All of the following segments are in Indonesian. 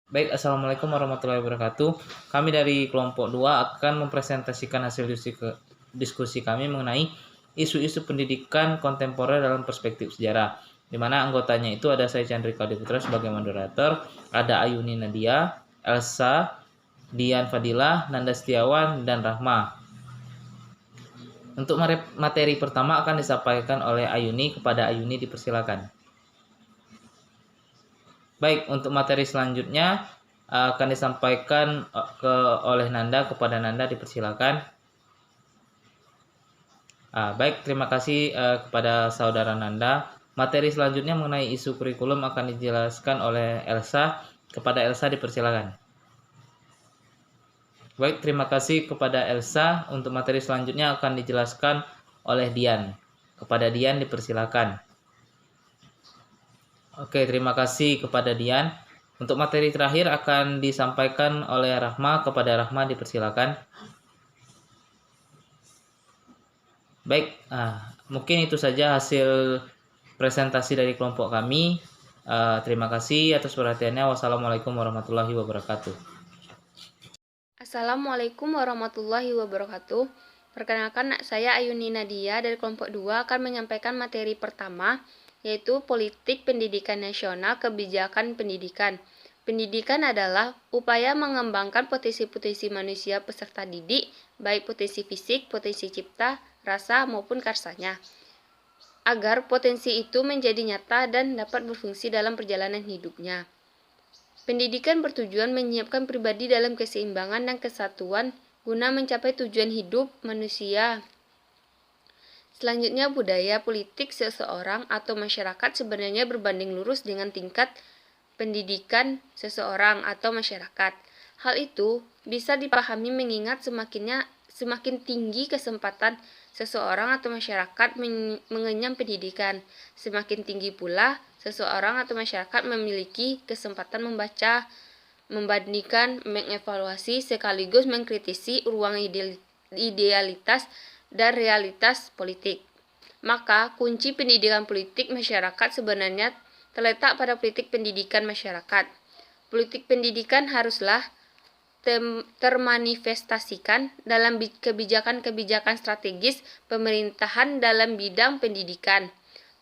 Baik, Assalamualaikum warahmatullahi wabarakatuh. Kami dari kelompok 2 akan mempresentasikan hasil diskusi kami mengenai isu-isu pendidikan kontemporer dalam perspektif sejarah. Di mana anggotanya itu ada saya Chandrika Putra sebagai moderator, ada Ayuni Nadia, Elsa, Dian Fadilah, Nanda Setiawan, dan Rahma. Untuk materi pertama akan disampaikan oleh Ayuni. Kepada Ayuni dipersilakan. Baik, untuk materi selanjutnya akan disampaikan oleh Nanda. Kepada Nanda dipersilakan. Baik, terima kasih kepada saudara Nanda. Materi selanjutnya mengenai isu kurikulum akan dijelaskan oleh Elsa. Kepada Elsa dipersilakan. Baik, terima kasih kepada Elsa. Untuk materi selanjutnya akan dijelaskan oleh Dian. Kepada Dian dipersilakan. Oke, terima kasih kepada Dian. Untuk materi terakhir akan disampaikan oleh Rahma. Kepada Rahma dipersilakan. Baik, mungkin itu saja hasil presentasi dari kelompok kami. Terima kasih atas perhatiannya. Wassalamualaikum warahmatullahi wabarakatuh. Assalamualaikum warahmatullahi wabarakatuh. Perkenalkan, saya Ayuni Nadia dari kelompok 2 akan menyampaikan materi pertama, yaitu Politik Pendidikan Nasional Kebijakan Pendidikan. Pendidikan adalah upaya mengembangkan potensi-potensi manusia peserta didik, baik potensi fisik, potensi cipta, rasa, maupun karsanya, agar potensi itu menjadi nyata dan dapat berfungsi dalam perjalanan hidupnya. Pendidikan bertujuan menyiapkan pribadi dalam keseimbangan dan kesatuan guna mencapai tujuan hidup manusia. Selanjutnya, budaya politik seseorang atau masyarakat sebenarnya berbanding lurus dengan tingkat pendidikan seseorang atau masyarakat. Hal itu bisa dipahami mengingat semakin tinggi kesempatan seseorang atau masyarakat mengenyam pendidikan, semakin tinggi pula seseorang atau masyarakat memiliki kesempatan membaca, membandingkan, mengevaluasi, sekaligus mengkritisi ruang idealitas dan realitas politik. Maka, kunci pendidikan politik masyarakat sebenarnya terletak pada politik pendidikan masyarakat. Politik pendidikan haruslah termanifestasikan dalam kebijakan-kebijakan strategis pemerintahan dalam bidang pendidikan.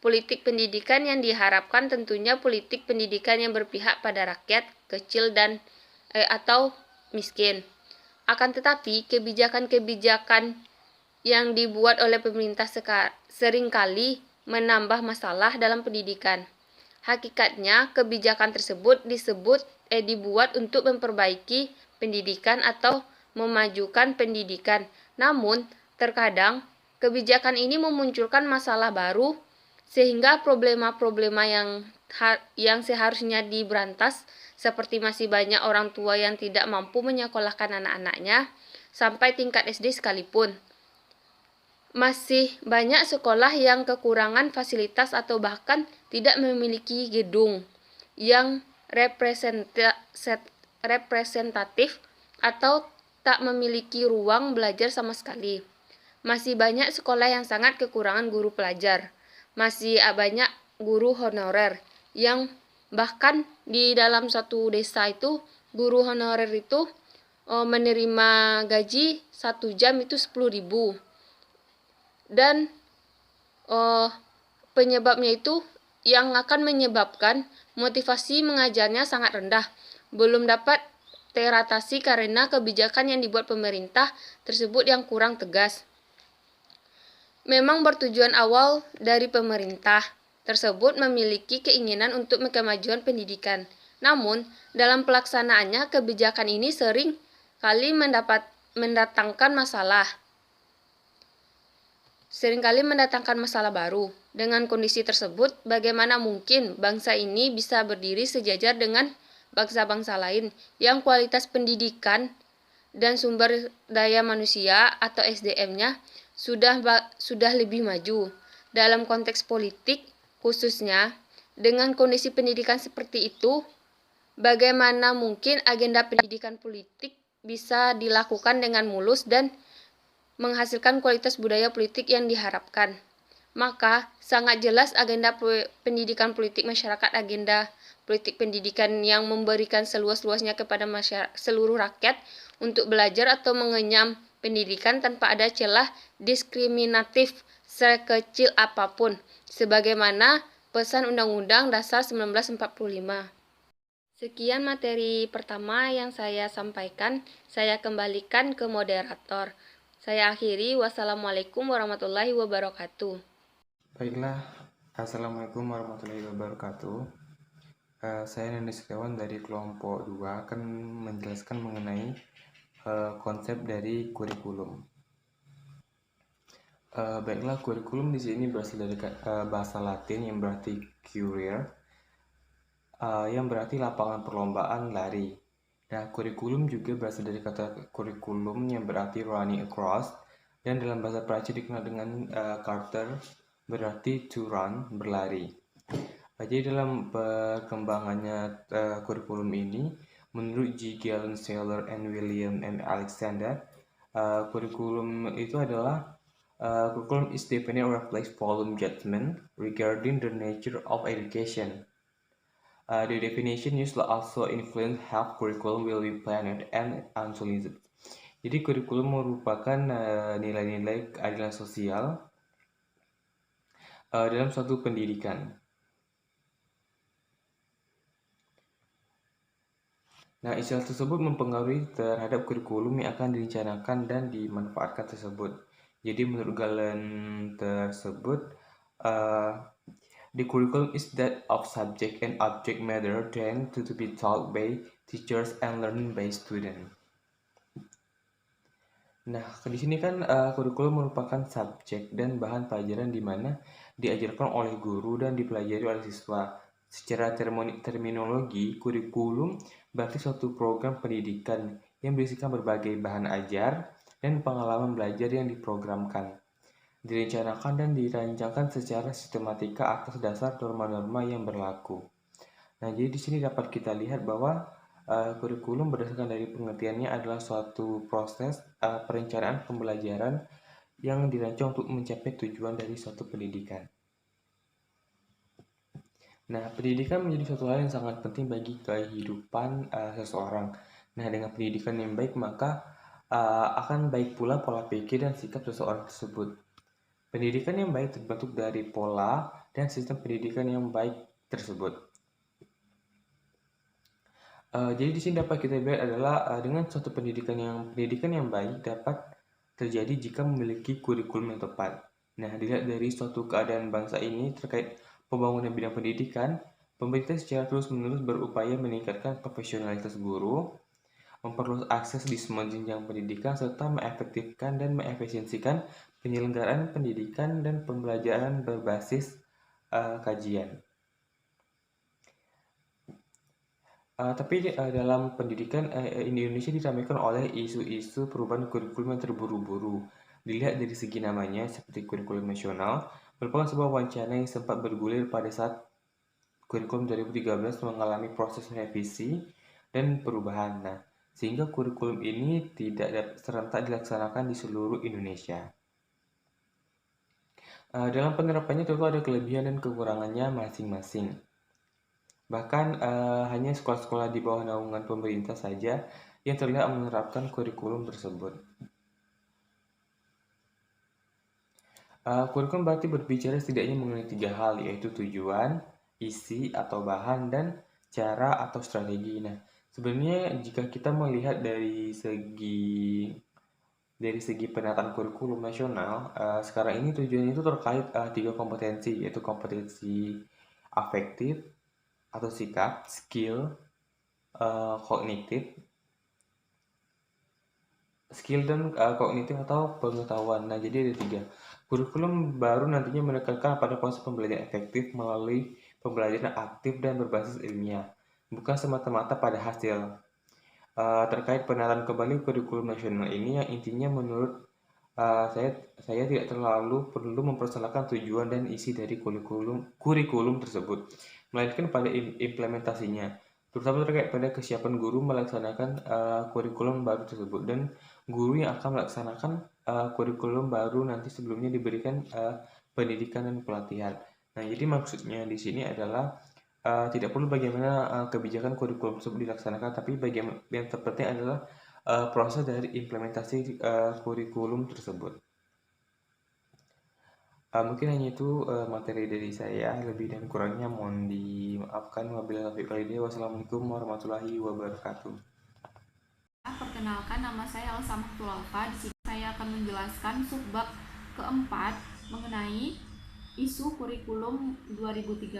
Politik pendidikan yang diharapkan tentunya politik pendidikan yang berpihak pada rakyat kecil dan atau miskin. Akan tetapi, kebijakan-kebijakan yang dibuat oleh pemerintah seringkali menambah masalah dalam pendidikan. Hakikatnya, kebijakan tersebut dibuat untuk memperbaiki pendidikan atau memajukan pendidikan. Namun, terkadang kebijakan ini memunculkan masalah baru sehingga problema-problema yang seharusnya diberantas, seperti masih banyak orang tua yang tidak mampu menyekolahkan anak-anaknya sampai tingkat SD sekalipun. Masih banyak sekolah yang kekurangan fasilitas atau bahkan tidak memiliki gedung yang representatif atau tak memiliki ruang belajar sama sekali. Masih banyak sekolah yang sangat kekurangan guru pelajar. Masih banyak guru honorer yang bahkan di dalam satu desa itu guru honorer itu menerima gaji 1 jam itu 10.000. Dan penyebabnya itu yang akan menyebabkan motivasi mengajarnya sangat rendah, belum dapat teratasi karena kebijakan yang dibuat pemerintah tersebut yang kurang tegas. Memang bertujuan awal dari pemerintah tersebut memiliki keinginan untuk kemajuan pendidikan. Namun, dalam pelaksanaannya kebijakan ini sering kali mendatangkan masalah baru. Dengan kondisi tersebut, bagaimana mungkin bangsa ini bisa berdiri sejajar dengan bangsa-bangsa lain yang kualitas pendidikan dan sumber daya manusia atau SDM-nya sudah lebih maju. Dalam konteks politik khususnya, dengan kondisi pendidikan seperti itu, bagaimana mungkin agenda pendidikan politik bisa dilakukan dengan mulus dan menghasilkan kualitas budaya politik yang diharapkan? Maka sangat jelas agenda pendidikan politik masyarakat, agenda politik pendidikan yang memberikan seluas-luasnya kepada seluruh rakyat untuk belajar atau mengenyam pendidikan tanpa ada celah diskriminatif sekecil apapun, sebagaimana pesan Undang-Undang Dasar 1945. Sekian materi pertama yang saya sampaikan, saya kembalikan ke moderator. Saya akhiri, wassalamualaikum warahmatullahi wabarakatuh. Baiklah, Assalamualaikum warahmatullahi wabarakatuh. Saya Nanda Setiawan dari kelompok 2 akan menjelaskan mengenai konsep dari kurikulum. Baiklah, kurikulum di sini berasal dari bahasa Latin yang berarti career, yang berarti lapangan perlombaan lari. Nah, kurikulum juga berasal dari kata kurikulum yang berarti running across, dan dalam bahasa Prancis dikenal dengan Carter, berarti to run, berlari. Jadi dalam perkembangannya kurikulum ini, menurut G. Galen Saylor and William M. Alexander, kurikulum itu adalah curriculum is defined reflects volume judgment regarding the nature of education. The definition used also influence how curriculum will be planned and implemented. Jadi kurikulum merupakan nilai-nilai keadilan sosial dalam suatu pendidikan. Nah, istilah tersebut mempengaruhi terhadap kurikulum yang akan direncanakan dan dimanfaatkan tersebut. Jadi menurut Galen tersebut, the curriculum is that of subject and object matter tend to be taught by teachers and learning by students. Nah, di sini kan kurikulum merupakan subjek dan bahan pelajaran di mana diajarkan oleh guru dan dipelajari oleh siswa. Secara terminologi, kurikulum berarti suatu program pendidikan yang berisikan berbagai bahan ajar dan pengalaman belajar yang diprogramkan, direncanakan dan dirancangkan secara sistematika atas dasar norma-norma yang berlaku. Nah, jadi di sini dapat kita lihat bahwa kurikulum berdasarkan dari pengertiannya adalah suatu proses perencanaan pembelajaran yang dirancang untuk mencapai tujuan dari suatu pendidikan. Nah, pendidikan menjadi suatu hal yang sangat penting bagi kehidupan seseorang. Nah, dengan pendidikan yang baik, maka akan baik pula pola pikir dan sikap seseorang tersebut. Pendidikan yang baik terbentuk dari pola dan sistem pendidikan yang baik tersebut. Jadi di sini dapat kita lihat adalah dengan suatu pendidikan yang baik dapat terjadi jika memiliki kurikulum yang tepat. Nah, dilihat dari suatu keadaan bangsa ini terkait pembangunan bidang pendidikan, pemerintah secara terus-menerus berupaya meningkatkan profesionalitas guru, memperluas akses di semua jenjang pendidikan, serta mengefektifkan dan mengefisiensikan penyelenggaraan pendidikan dan pembelajaran berbasis kajian. Tapi dalam pendidikan di Indonesia diramaikan oleh isu-isu perubahan kurikulum yang terburu-buru. Dilihat dari segi namanya, seperti kurikulum nasional, merupakan sebuah wacana yang sempat bergulir pada saat kurikulum 2013 mengalami proses revisi dan perubahan. Nah, sehingga kurikulum ini tidak serentak dilaksanakan di seluruh Indonesia. Dalam penerapannya tentu ada kelebihan dan kekurangannya masing-masing. Bahkan hanya sekolah-sekolah di bawah naungan pemerintah saja yang terlihat menerapkan kurikulum tersebut. Kurikulum berarti berbicara setidaknya mengenai 3 hal, yaitu tujuan, isi atau bahan, dan cara atau strategi. Nah, sebenarnya jika kita melihat dari segi penataan kurikulum nasional, sekarang ini tujuannya itu terkait 3 kompetensi, yaitu kompetensi afektif atau sikap, skill, kognitif, skill dan kognitif atau pengetahuan. Nah, jadi ada 3. Kurikulum baru nantinya menekankan pada proses pembelajaran efektif melalui pembelajaran aktif dan berbasis ilmiah, bukan semata-mata pada hasil. Terkait penataan kembali kurikulum nasional ini yang intinya menurut saya tidak terlalu perlu mempersalahkan tujuan dan isi dari kurikulum tersebut, melainkan pada implementasinya, terutama terkait pada kesiapan guru melaksanakan kurikulum baru tersebut dan guru yang akan melaksanakan kurikulum baru nanti sebelumnya diberikan pendidikan dan pelatihan. Nah, jadi maksudnya di sini adalah tidak perlu bagaimana kebijakan kurikulum tersebut dilaksanakan, tapi yang terpenting adalah proses dari implementasi kurikulum tersebut. Mungkin hanya itu materi dari saya, lebih dan kurangnya mohon dimaafkan. Wabillahi taufiq wal hidayah. Wassalamualaikum warahmatullahi wabarakatuh. Perkenalkan, nama saya Elsa Mahtulaufa. Di sini saya akan menjelaskan subbab keempat mengenai isu kurikulum 2013.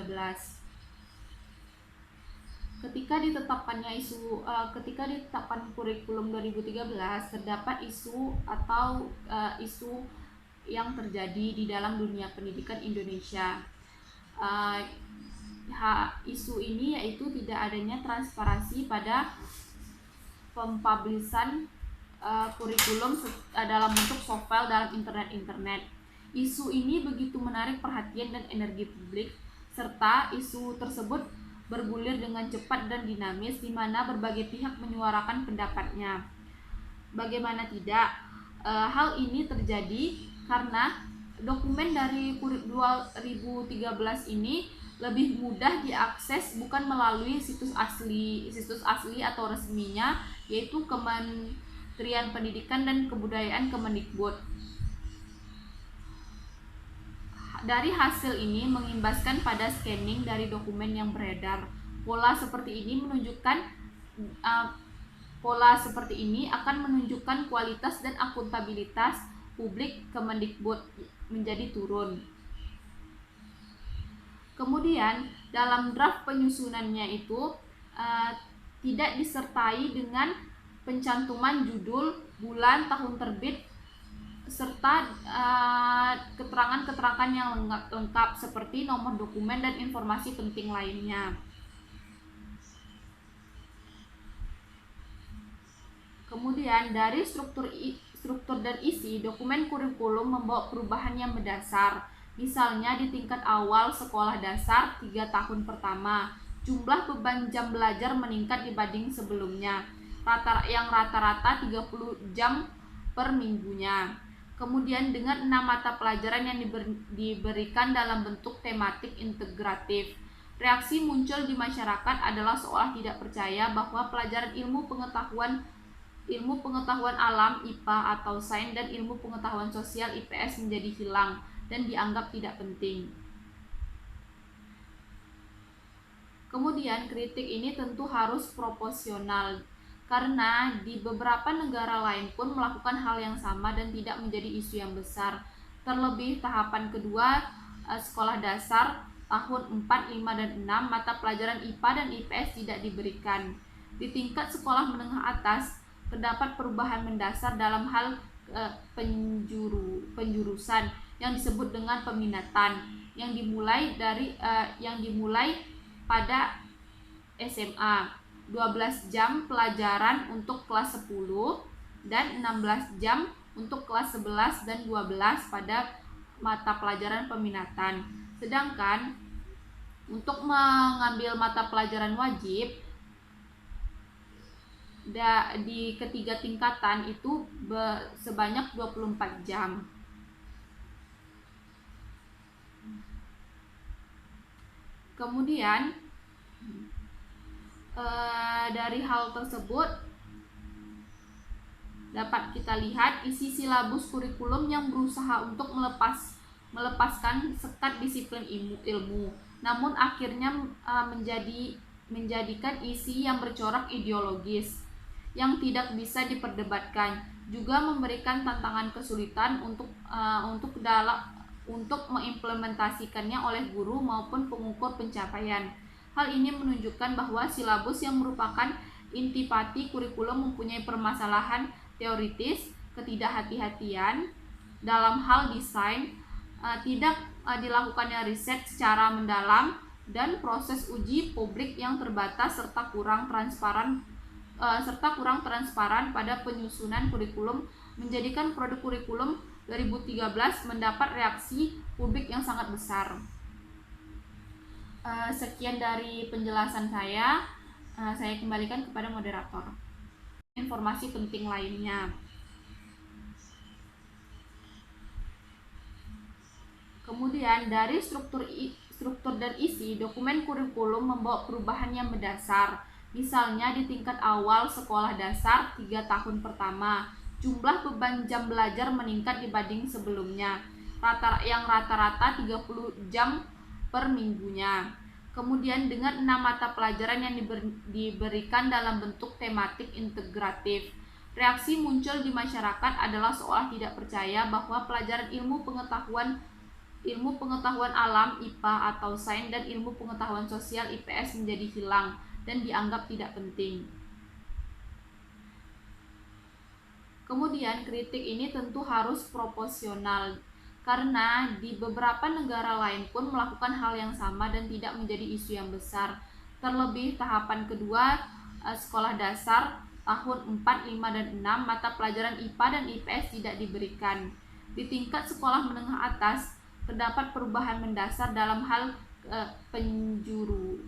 Ketika ditetapkan kurikulum 2013, terdapat isu yang terjadi di dalam dunia pendidikan Indonesia. Isu ini yaitu tidak adanya transparansi pada pempublishan kurikulum dalam bentuk softfile dalam internet. Isu ini begitu menarik perhatian dan energi publik, serta isu tersebut bergulir dengan cepat dan dinamis, di mana berbagai pihak menyuarakan pendapatnya. Bagaimana tidak, hal ini terjadi karena dokumen dari kurikulum 2013 ini lebih mudah diakses, bukan melalui situs asli atau resminya, yaitu Kementerian Pendidikan dan Kebudayaan Kemendikbud. Dari hasil ini mengimbaskan pada scanning dari dokumen yang beredar. Pola seperti ini akan menunjukkan kualitas dan akuntabilitas publik Kemendikbud menjadi turun. Kemudian dalam draft penyusunannya itu tidak disertai dengan pencantuman judul, bulan, tahun terbit, serta keterangan-keterangan yang lengkap seperti nomor dokumen dan informasi penting lainnya. Kemudian dari struktur dan isi, dokumen kurikulum membawa perubahan yang mendasar. Misalnya di tingkat awal sekolah dasar 3 tahun pertama, jumlah beban jam belajar meningkat dibanding sebelumnya, yang rata-rata 30 jam per minggunya. Kemudian dengan 6 mata pelajaran yang diberikan dalam bentuk tematik integratif, reaksi muncul di masyarakat adalah seolah tidak percaya bahwa pelajaran ilmu pengetahuan alam IPA atau sains dan ilmu pengetahuan sosial IPS menjadi hilang dan dianggap tidak penting. Kemudian kritik ini tentu harus proporsional, karena di beberapa negara lain pun melakukan hal yang sama dan tidak menjadi isu yang besar. Terlebih tahapan kedua sekolah dasar tahun 4, 5, dan 6, mata pelajaran IPA dan IPS tidak diberikan. Di tingkat sekolah menengah atas terdapat perubahan mendasar dalam hal penjurusan yang disebut dengan peminatan, yang dimulai pada SMA. 12 jam pelajaran untuk kelas 10 dan 16 jam untuk kelas 11 dan 12 pada mata pelajaran peminatan. Sedangkan untuk mengambil mata pelajaran wajib di ketiga tingkatan itu sebanyak 24 jam. Kemudian dari hal tersebut dapat kita lihat isi silabus kurikulum yang berusaha untuk melepaskan sekat disiplin ilmu, namun akhirnya menjadikan isi yang bercorak ideologis yang tidak bisa diperdebatkan, juga memberikan tantangan kesulitan untuk mengimplementasikannya oleh guru maupun pengukur pencapaian. Hal ini menunjukkan bahwa silabus yang merupakan intipati kurikulum mempunyai permasalahan teoritis, ketidakhati-hatian dalam hal desain, tidak dilakukannya riset secara mendalam, dan proses uji publik yang terbatas serta kurang transparan pada penyusunan kurikulum menjadikan produk kurikulum 2013 mendapat reaksi publik yang sangat besar. Sekian dari penjelasan saya kembalikan kepada moderator. Informasi penting lainnya. Kemudian dari struktur struktur dan isi, dokumen kurikulum membawa perubahan yang mendasar. Misalnya di tingkat awal sekolah dasar 3 tahun pertama, jumlah beban jam belajar meningkat dibanding sebelumnya, rata-rata 30 jam per minggunya. Kemudian dengan 6 mata pelajaran yang diberikan dalam bentuk tematik integratif. Reaksi muncul di masyarakat adalah seolah tidak percaya bahwa pelajaran ilmu pengetahuan alam IPA atau sains dan ilmu pengetahuan sosial IPS menjadi hilang dan dianggap tidak penting. Kemudian kritik ini tentu harus proporsional karena di beberapa negara lain pun melakukan hal yang sama dan tidak menjadi isu yang besar. Terlebih tahapan kedua sekolah dasar tahun 4, 5, dan 6 mata pelajaran IPA dan IPS tidak diberikan. Di tingkat sekolah menengah atas terdapat perubahan mendasar dalam hal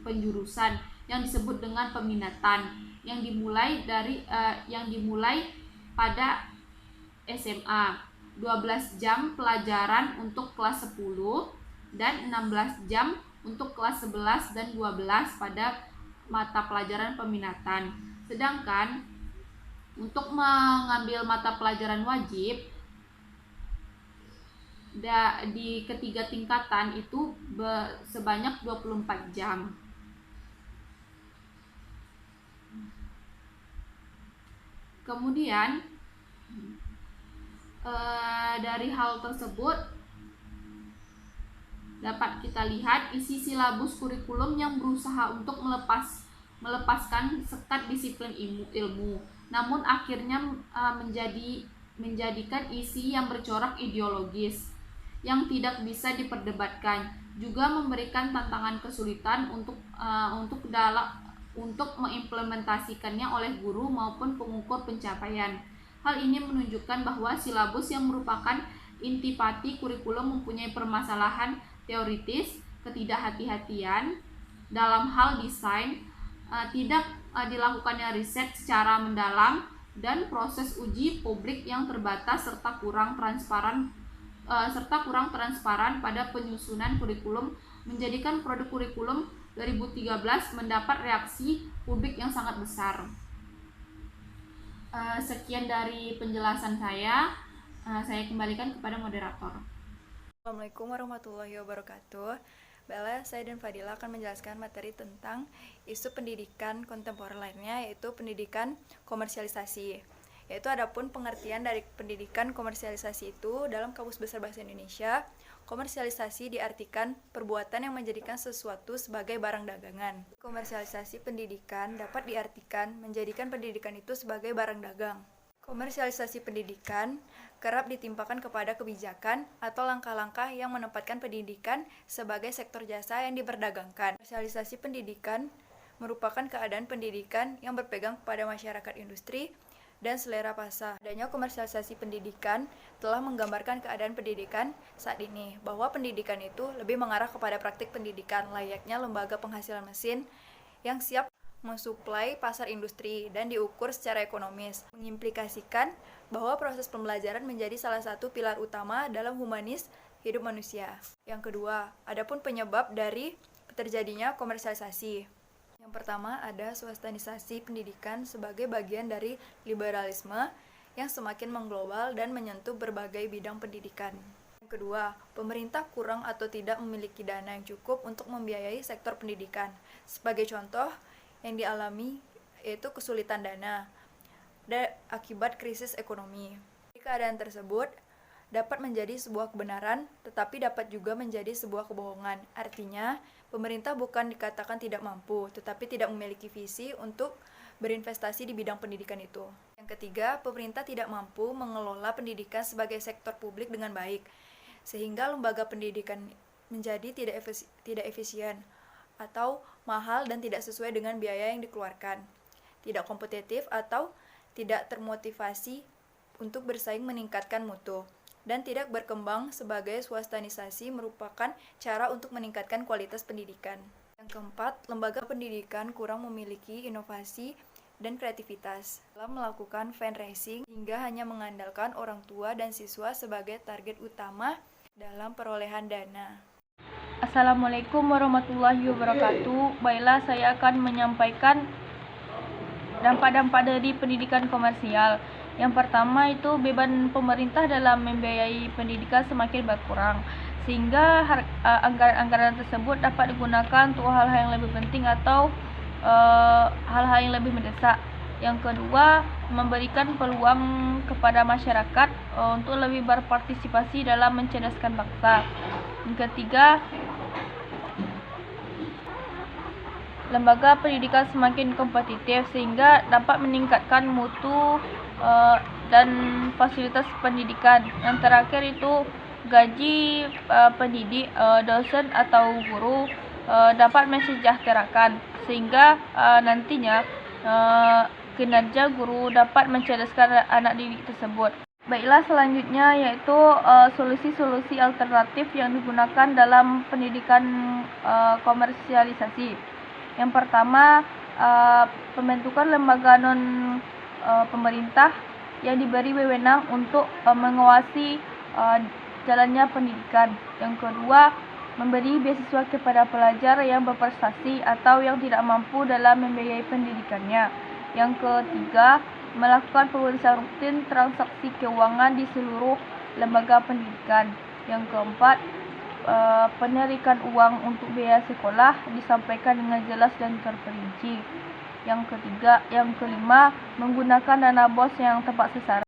penjurusan yang disebut dengan peminatan yang dimulai pada SMA. 12 jam pelajaran untuk kelas 10 dan 16 jam untuk kelas 11 dan 12 pada mata pelajaran peminatan. Sedangkan untuk mengambil mata pelajaran wajib di ketiga tingkatan itu sebanyak 24 jam. Kemudian dari hal tersebut dapat kita lihat isi silabus kurikulum yang berusaha untuk melepaskan sekat disiplin ilmu, namun akhirnya menjadikan isi yang bercorak ideologis yang tidak bisa diperdebatkan, juga memberikan tantangan kesulitan untuk mengimplementasikannya oleh guru maupun pengukur pencapaian. Hal ini menunjukkan bahwa silabus yang merupakan intipati kurikulum mempunyai permasalahan teoritis, ketidakhati-hatian dalam hal desain, tidak dilakukannya riset secara mendalam, dan proses uji publik yang terbatas serta kurang transparan pada penyusunan kurikulum menjadikan produk kurikulum 2013 mendapat reaksi publik yang sangat besar. Sekian dari penjelasan saya kembalikan kepada moderator. Assalamualaikum warahmatullahi wabarakatuh. Bella, saya dan Fadila akan menjelaskan materi tentang isu pendidikan kontemporer lainnya, yaitu pendidikan komersialisasi. Yaitu adapun pengertian dari pendidikan komersialisasi itu dalam Kamus Besar Bahasa Indonesia, komersialisasi diartikan perbuatan yang menjadikan sesuatu sebagai barang dagangan. Komersialisasi pendidikan dapat diartikan menjadikan pendidikan itu sebagai barang dagang. Komersialisasi pendidikan kerap ditimpakan kepada kebijakan atau langkah-langkah yang menempatkan pendidikan sebagai sektor jasa yang diperdagangkan. Komersialisasi pendidikan merupakan keadaan pendidikan yang berpegang kepada masyarakat industri dan selera pasar. Adanya komersialisasi pendidikan telah menggambarkan keadaan pendidikan saat ini, bahwa pendidikan itu lebih mengarah kepada praktik pendidikan layaknya lembaga penghasilan mesin yang siap mensuplai pasar industri dan diukur secara ekonomis, mengimplikasikan bahwa proses pembelajaran menjadi salah satu pilar utama dalam humanis hidup manusia. Yang kedua, adapun penyebab dari terjadinya komersialisasi. Yang pertama ada swastanisasi pendidikan sebagai bagian dari liberalisme yang semakin mengglobal dan menyentuh berbagai bidang pendidikan. Yang kedua, pemerintah kurang atau tidak memiliki dana yang cukup untuk membiayai sektor pendidikan. Sebagai contoh, yang dialami yaitu kesulitan dana akibat krisis ekonomi. Keadaan tersebut dapat menjadi sebuah kebenaran, tetapi dapat juga menjadi sebuah kebohongan. Artinya, pemerintah bukan dikatakan tidak mampu, tetapi tidak memiliki visi untuk berinvestasi di bidang pendidikan itu. Yang ketiga, pemerintah tidak mampu mengelola pendidikan sebagai sektor publik dengan baik, sehingga lembaga pendidikan menjadi tidak efisien atau mahal dan tidak sesuai dengan biaya yang dikeluarkan, tidak kompetitif atau tidak termotivasi untuk bersaing meningkatkan mutu, dan tidak berkembang sebagai swastanisasi merupakan cara untuk meningkatkan kualitas pendidikan. Yang keempat, lembaga pendidikan kurang memiliki inovasi dan kreativitas dalam melakukan fundraising hingga hanya mengandalkan orang tua dan siswa sebagai target utama dalam perolehan dana. Assalamualaikum warahmatullahi wabarakatuh. Baiklah, saya akan menyampaikan dampak-dampak dari pendidikan komersial. Yang pertama itu beban pemerintah dalam membiayai pendidikan semakin berkurang, sehingga anggaran-anggaran tersebut dapat digunakan untuk hal-hal yang lebih penting atau hal-hal yang lebih mendesak. Yang kedua, memberikan peluang kepada masyarakat untuk lebih berpartisipasi dalam mencerdaskan bangsa. Yang ketiga, lembaga pendidikan semakin kompetitif sehingga dapat meningkatkan mutu dan fasilitas pendidikan. Yang terakhir itu gaji pendidik, dosen atau guru dapat mensejahterakan sehingga nantinya kinerja guru dapat mencerdaskan anak didik tersebut. Baiklah, selanjutnya yaitu solusi-solusi alternatif yang digunakan dalam pendidikan komersialisasi. Yang pertama, pembentukan lembaga non pemerintah yang diberi wewenang untuk mengawasi jalannya pendidikan. Yang kedua, memberi beasiswa kepada pelajar yang berprestasi atau yang tidak mampu dalam membiayai pendidikannya. Yang ketiga, melakukan pemeriksaan rutin transaksi keuangan di seluruh lembaga pendidikan. Yang keempat, penarikan uang untuk biaya sekolah disampaikan dengan jelas dan terperinci. Yang kelima, menggunakan dana BOS yang tepat sasaran.